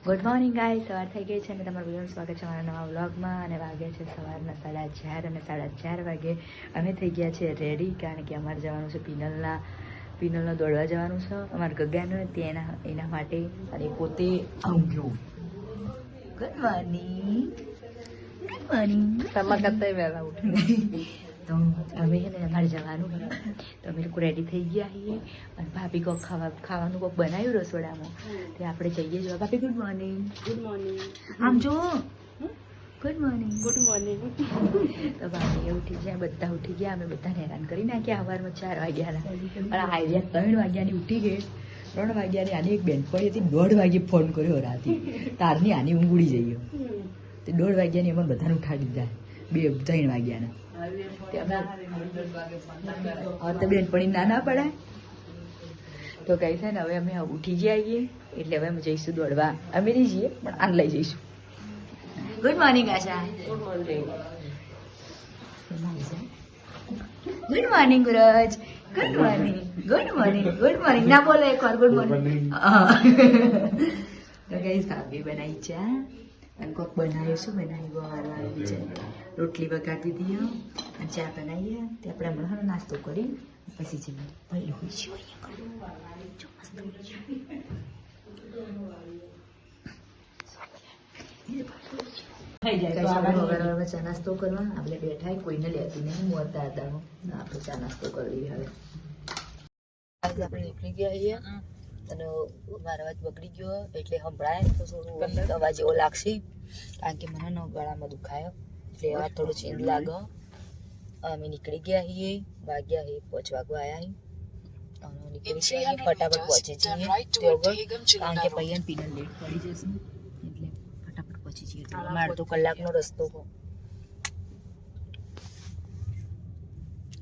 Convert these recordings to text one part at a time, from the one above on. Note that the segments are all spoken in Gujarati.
ગુડ મોર્નિંગ ગાય, સવાર થઈ ગઈ છે અને તમારું બધાનું સ્વાગત છે મારા નવા વ્લોગમાં. અને વાગે છે સવારના 4:30 અને 4:30 વાગે અમે થઈ ગયા છે રેડી, કારણ કે અમારે જવાનું છે પિનલનો દોડવા જવાનું છે અમારા ગગાનું એના માટે. અને પોતે ઊંઘ્યું. Good morning. તમારા કરતા વહેલા ઉઠી તો અમે છે ને અમારે જવાનું તો અમે લોકો રેડી થઈ ગયા છીએ. અને ભાભી કોક ખાવાનું કોક બનાવ્યું રસોડામાં, તે આપણે જઈએ જોવા. ભાભી ગુડ મોર્નિંગ. Good morning. આમ જો ગુડ મોર્નિંગ. Good morning. તો ભાભી ઉઠી ગયા, બધા ઉઠી ગયા. અમે બધાને હેરાન કરી નાખ્યા. સવારમાં 4 વાગ્યાના અને આવ્યા 3 વાગ્યાની ઉઠી ગઈ. 3 વાગ્યાની આની એક બેનપણી હતી, 1:30 વાગે ફોન કર્યો રાતે તારની આની ઊંઘ ઉડી જઈએ. તે 1:30 વાગ્યાની અમે બધાને ઉઠાડી દીધા. 3 વાગ્યાના તો બેનપણી ના પડાય. તો કઈ થાય ને હવે અમે ઉઠી જઈએ એટલે હવે અમે જઈશું દોડવા. અમે નહીં જઈએ પણ આને લઈ જઈશું. Good morning Asha. Good morning. Good morning ગુરજ. Good morning. Good morning. Good morning ના બોલે એકવાર ગુડ મોર્નિંગ. તો કઈ ભાભી બનાવી ચા અને કોક બનાવ્યું. શું બનાવ્યું? આવી છે રોટલી વગાડી દીધી અને ચા બનાવીએ. તે આપણે હમણાં નાસ્તો કરી પછી જઈએ. પહેલું હોય છે ચા નાસ્તો કરવા આપણે બેઠા, કોઈને લેતી નહીં, મોરતા હતા. આપણે ચા નાસ્તો કરી હવે આજે આપણે નીકળી ગયા છીએ. અને મારો અવાજ બગડી ગયો એટલે સંભળાય તો થોડું અવાજ એવો લાગશે, કારણ કે મને ગળામાં દુખાયો એટલે અવાજ થોડો ચેન્જ લાગે. અમે નીકળી ગયા છીએ, વાગ્યા છીએ 5 વાગવા આવ્યા અને નીકળી ગયા ફટાફટ પહોંચી જઈએ કારણ કે પૈયન પીનલ લેટ પડી જશે એટલે ફટાફટ પહોંચી જઈએ. મારે તો કલાકનો રસ્તો હોય.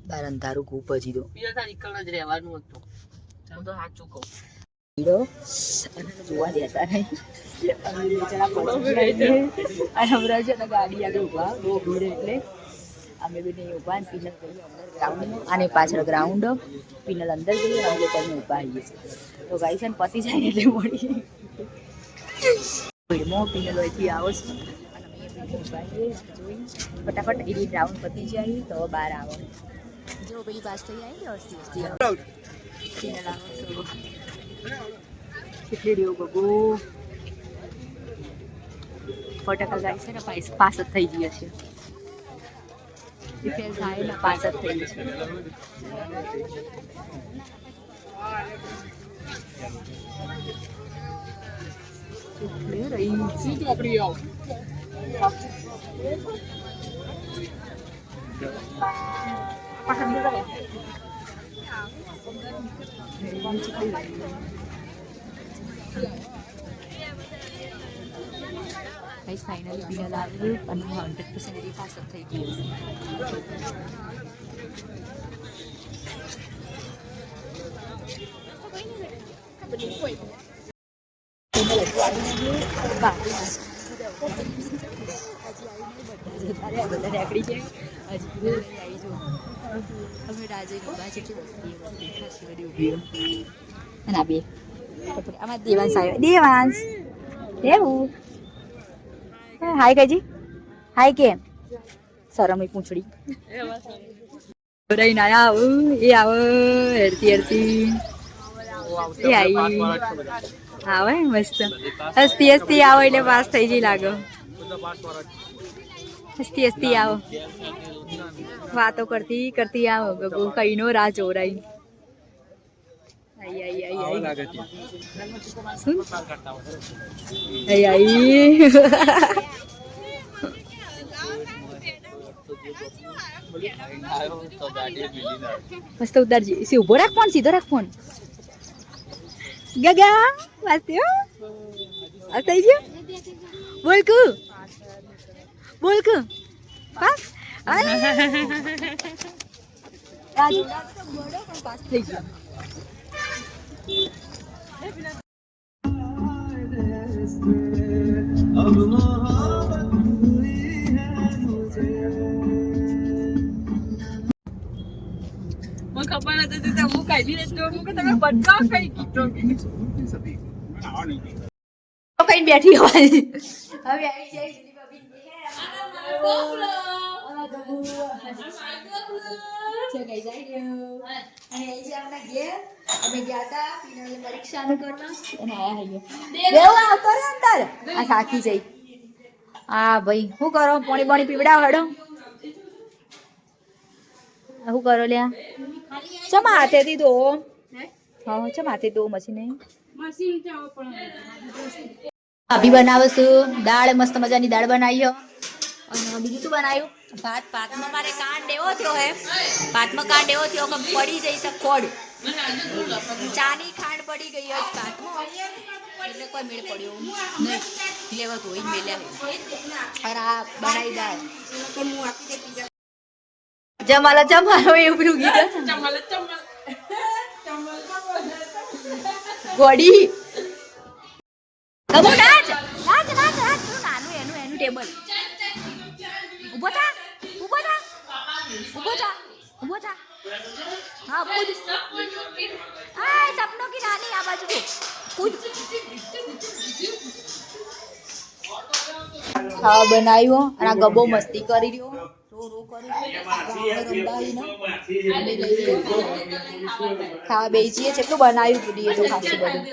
બાર અંધારું ખૂબ પછી દો નીકળ જ રહેવાનું હતું. હું તો સાચું કહું. જોવા દેતા નહીં. હમણાં છે ને ગાડી આગળ ઉભા, બહુ ભીડ એટલે અમે બી નહીં ઉભા. પિનલ ગઈ અંદર ગ્રાઉન્ડ અને પાછળ ગ્રાઉન્ડ. પિનલ અંદર ગઈ અમે લોકો ઉભા આવીએ છીએ. તો ગાઈ છે ને પતી જાય ને એટલે મળી ભીડમાં પિનલ અહીંથી આવો છે અને અમે ઉભા આવીએ જોઈ ફટાફટ એ ગ્રાઉન્ડ પતી જાય તો બહાર આવો. જો પેલી પાસ થઈ આવી ને હસતી હસતી પિનલ આવો કેટલી રહ્યો બગો ફટાકડા ગાડી છે ને પાસ જ થઈ ગઈ છે. ફેલ થાય ને પાસ જ થઈ ગઈ છે. શું ચોપડી આવ ફાઇનલી બિનલ આવ્યું અને 100% એની પાસ જ થઈ ગઈ. દેવાંશ આવ્યો. દેવાંશ એવું હાય કજી હાય કેમ સરમ પૂંછડી રહીને આવું એ આવો હેરતી હેરતી એ આવી આવે મસ્ત હસતી હસતી આવો એટલે પાસ થઈ જઈ લાગો. હસતી હસતી આવો, વાતો કરતી કરતી આવો. ગગો કઈ નો રાહ ચોરાઈ. મસ્ત ઉતારજી. ઉભો રાખ ફોન, સીધો રાખ ફોન. ગગા વાસ્તે આ થઈ ગયો. બોલ કુ બોલ કુ પાસ. પાસ થઈ ગયો. ખબર નથી હું કઈ તમે બધા કઈ કીધો ખાઈને બેઠી હોય હવે આવી જાય જુલી ભાભી પરીક્ષાનું કરવા અને આયા આવતો રે અંદર આ થાકી જઈ હા ભાઈ શું કરો પાણી પાણી પીવડાવ હડો શું કરો લ્યા ચમ હાથેથી દો હા ચમ હાથે દો મશીન ભાભી બનાવે છું દાળ મસ્ત મજાની દાળ બનાવી અને બીજું શું બનાવ્યું ભાતમાં મારે કાંડ એવો થયો હે ભાતમાં કાંડ એવો થયો કે પડી જઈ છે ખોડ ચાની ખાંડ પડી ગઈ હોય ભાતમાં એટલે કોઈ મેળ પડ્યો નહીં લેવા ધોઈ મેલ્યા અને આ બનાવી દાળ જમાલા જમાલો એવું પેલું ગીત ગોડી ગમો નાચ નાચ નાચ નાચ નાનું એનું એનું ટેબલ ઉભો થા ઉભો થા ઉભો થા ઉભો થા હા કૂદ આ સપનો કી નાની આ બાજુ તો કૂદ હા બનાવ્યો અને આ ગબો મસ્તી કરી રહ્યો રો રો કરી ખાવા બેસીએ કેટલું બનાવ્યું પૂરી તો ખાસું બધું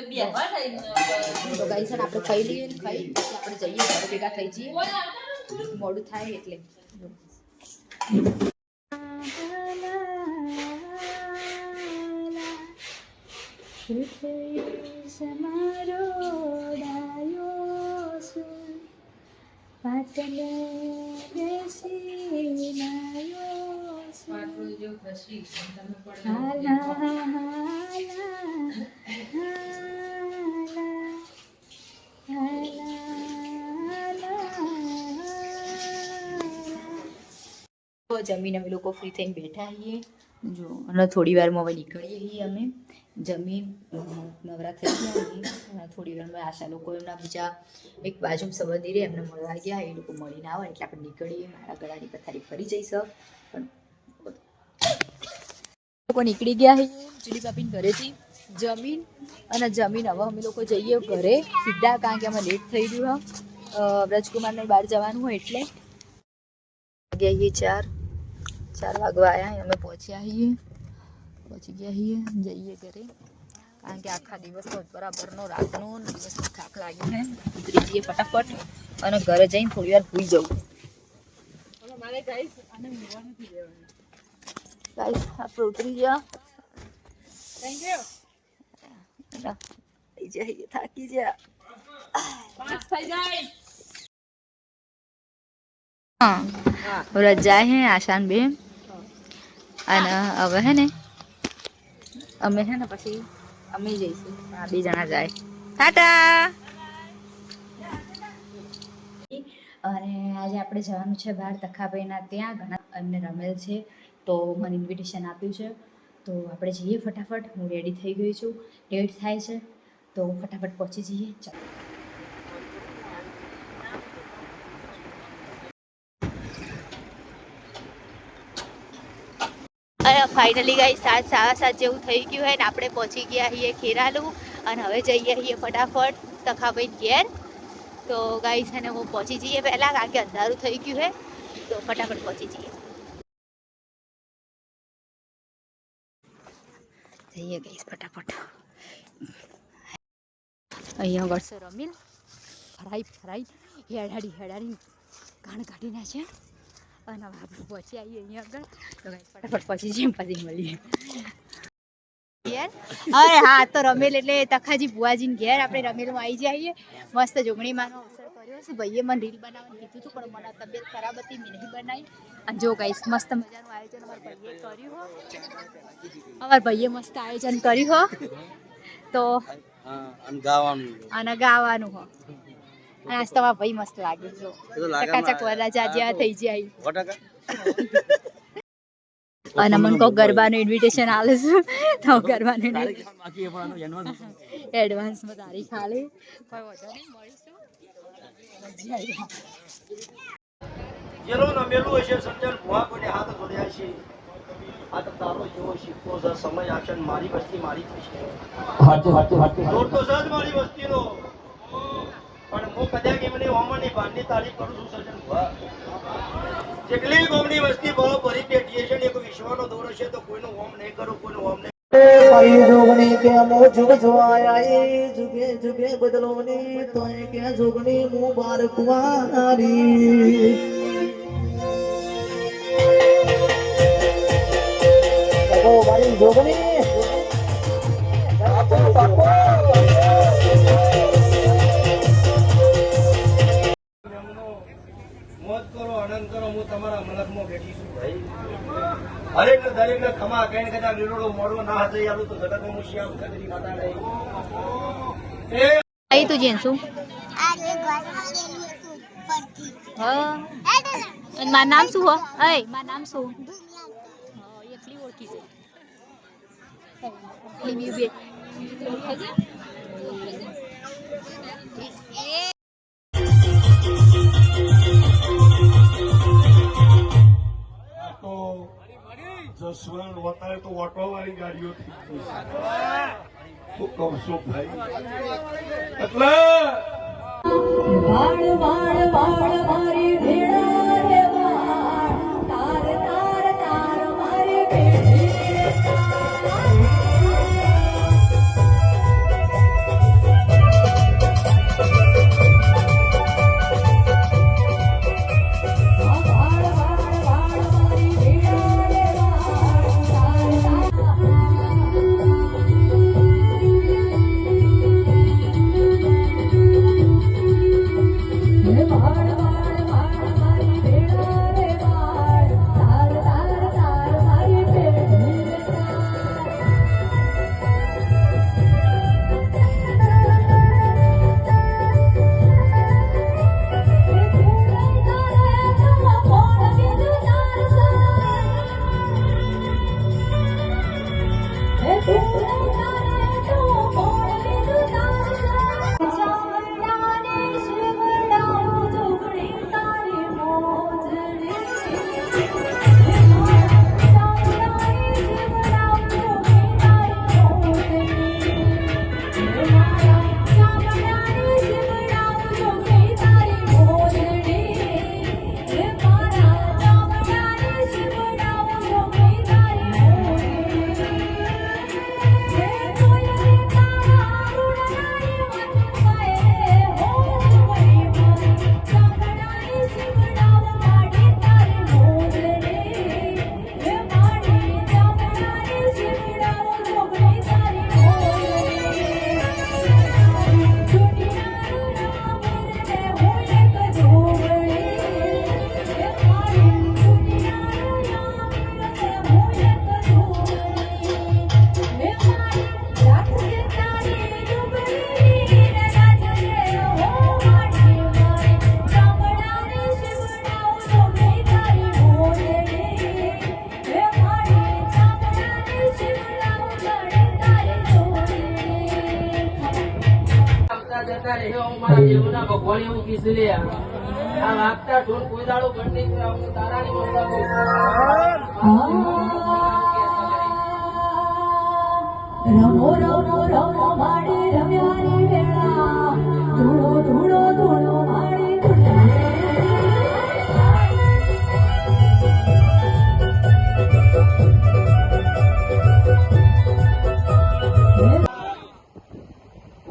તો ગાઈસ આપણે ખાઈ લઈએ ને ખાઈ પછી આપણે જઈએ ઘરે ભેગા થઈ જઈએ મોડું થાય એટલે જમીન અમે લોકો ફ્રી થઈને બેઠા છીએ જો અને થોડી વારમાં હવે નીકળીએ છીએ અમે જમીન નવરા થઈ ગયા થોડી વારમાં આશા લોકો એમના બીજા એક બાજુ સંબંધી રહે એમને મળવા ગયા એ લોકો મળીને આવે એટલે આપણે નીકળીએ મારા ગળાની પથારી ફરી જઈશ પણ લોકો નીકળી ગયા છીએ જુલી ભાભીને ઘરેથી જમીન હવે અમે લોકો જઈએ ઘરે સીધા કારણ કે અમે લેટ થઈ ગયું વ્રજકુમારને બહાર જવાનું હોય એટલે ગયા છીએ 4 વાગવા આવ્યા અમે પહોંચી ગયા છીએ જઈએ ઘરે કારણ કે આખા દિવસનો બરાબરનો રાતનો દિવસનો થાક લાગ્યો છે ઉતરી જઈએ ફટાફટ અને ઘરે જઈને થોડી વાર ભૂઈ જવું આપણે ઉતરી ગયા જઈએ થાકી ગયા રજા હે આશાન બે અને હવે હે ને અમે હે ને પછી અમે જઈશું આ 2 જણા જાય ટાટા અને આજે આપણે જવાનું છે બહાર તખાભાઈના ત્યાં ઘણા એમને રમેલ છે તો મને ઇન્વિટેશન આપ્યું છે તો આપણે જઈએ ફટાફટ હું રેડી થઈ ગઈ છું લેટ થાય છે તો ફટાફટ પહોંચી જઈએ ચાલો ફાઇનલી ગાઈ 7:7 જેવું થઈ ગયું હોય ને આપણે પહોંચી ગયા છીએ ખેરાલુ અને હવે જઈએ છીએ ફટાફટ તખાભાઈ ઘેર તો ગાઈસ છે ને હું પહોંચી જઈએ પહેલાં કારણ કે અંધારું થઈ ગયું છે તો ફટાફટ પહોંચી જઈએ ગાઈસ ફટાફટ અહીંયા વર્ષો રમીલ ફરાઈ હેડાડી ઘાણ કાઢી નાખ્યા અને આપણે પહોંચી આવીએ અહીંયા આગળ તો ફટાફટ પહોંચી જઈએ પછી મળીએ અરે હા તો રમેલ એટલે તખાજી બુઆજીને ઘેર આપણે રમેલમાં આવી જઈએ મસ્ત જોગણીમાંનો અવસર કર્યો છે ભાઈએ મને રીલ બનાવવાનું કીધું હતું પણ મને તબિયત ખરાબ હતી મેં નહીં બનાવી અને જો ગાઈસ મસ્ત મજાનું આયોજન અમારા ભાઈએ મસ્ત આયોજન કર્યું હો તો અને ગાવાનું હો અને આજ તમારા ભાઈ મસ્ત લાગે જો ચકાચક વરરાજા જેવા થઈ જાય અને મને કોઈ ગરબાનું ઇન્વિટેશન આલે છે તો ગરબાનું એડવાન્સમાં તારીખ આલે કોઈ વધો નહીં મળીશું જેલો નમેલું હશે સમજણ ભુવા કોને હાથ જોડ્યા છે આ તો તારો જેવો શીખવો છે સમય આશન મારી વસ્તી મારી થશે હાચે દોર તો સજ મારી વસ્તીનો પણ હું કદાચ એમની ઓમની ભાનની તારીફ કરું છું સર્જન ભુવા. જેટલી ગોમની વસ્તી બહુ ભરી બેઠી છે ને એક વિશ્વનો દોર છે તો કોઈનું ઓમ નહીં કરું, કોઈનું ઓમ નહીં. ભાઈ જોગણી કે મો જુગ જોવાય જુગે જુગે બદલોની તોય કે જોગણી મુબારક વારી ઓ ભાઈ જોગણી બાપો બાપો મોજ કરો, આનંદ કરો, હું તમારા મલકમાં બેઠી છું ભાઈ. હરેક દરેક ને ખમા કઈ કદાચ લીલોડો મોડો ના હાથે આવું તો જગતમાં હું શ્યામ ખગરી માતા નહીં. આવી તું જેન શું હા મારું નામ શું હો અય મારું નામ શું એટલી ઓળખી છે જસવંત વતાય તો ઓટો વાળી ગાડીઓ થઈ ગઈ છે. શું કહું છું ભાઈ? એટલે વાળ વાળ વાળ મારી ભેળા રે વાળ તાર તાર તાર મારી ભેળી વાળ વાળ વાળ મારી ભેળા રે વાળ તાર વાળ વાળ વાળ મારી ભેળા રે વાળ તાર તાર તાર મારી ભેળી જતા રહે હું મારા દેવના ભગવાન એવું કીધું લે આ વાગતા ઢોલ કોઈ દાડો ગંડી હું તારાની મમતા કહું રમો રમો રમો માડી રમ્યાની વેળા ધૂળો ધૂળો ધૂળો માડી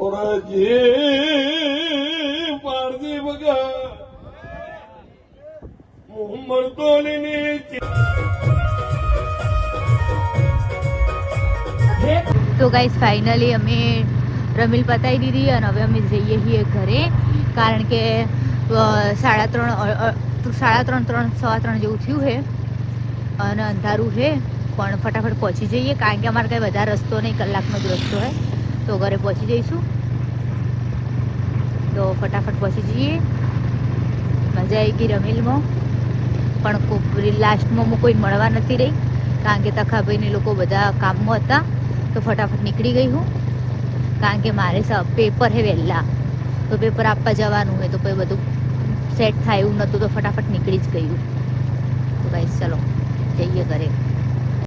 ઓરાજી પારજી વગર મરતોલીની તો ગાઈસ ફાઇનલી અમે રમીલ પતાવી દીધી અને હવે અમે જઈએ છીએ ઘરે કારણ કે 3:30 જેવું થયું છે અને અંધારું છે પણ ફટાફટ પહોંચી જઈએ કારણ કે અમારે કંઈ વધારે રસ્તો નહીં, કલાકનો જ રસ્તો છે તો ઘરે પહોંચી જઈશું. તો ફટાફટ પહોંચી જઈએ. મજા આવી ગઈ રમીલમાં પણ લાસ્ટમાં કોઈ મળવા નથી રહી કારણ કે તખાભાઈને લોકો બધા કામમાં હતા તો ફટાફટ નીકળી ગઈ હું કારણ કે મારે પેપર છે વહેલા તો પેપર આપવા જવાનું હોય તો પછી બધું સેટ થાય એવું નહોતું તો ફટાફટ નીકળી જ ગયું. તો ગાઈસ ચલો જઈએ ઘરે.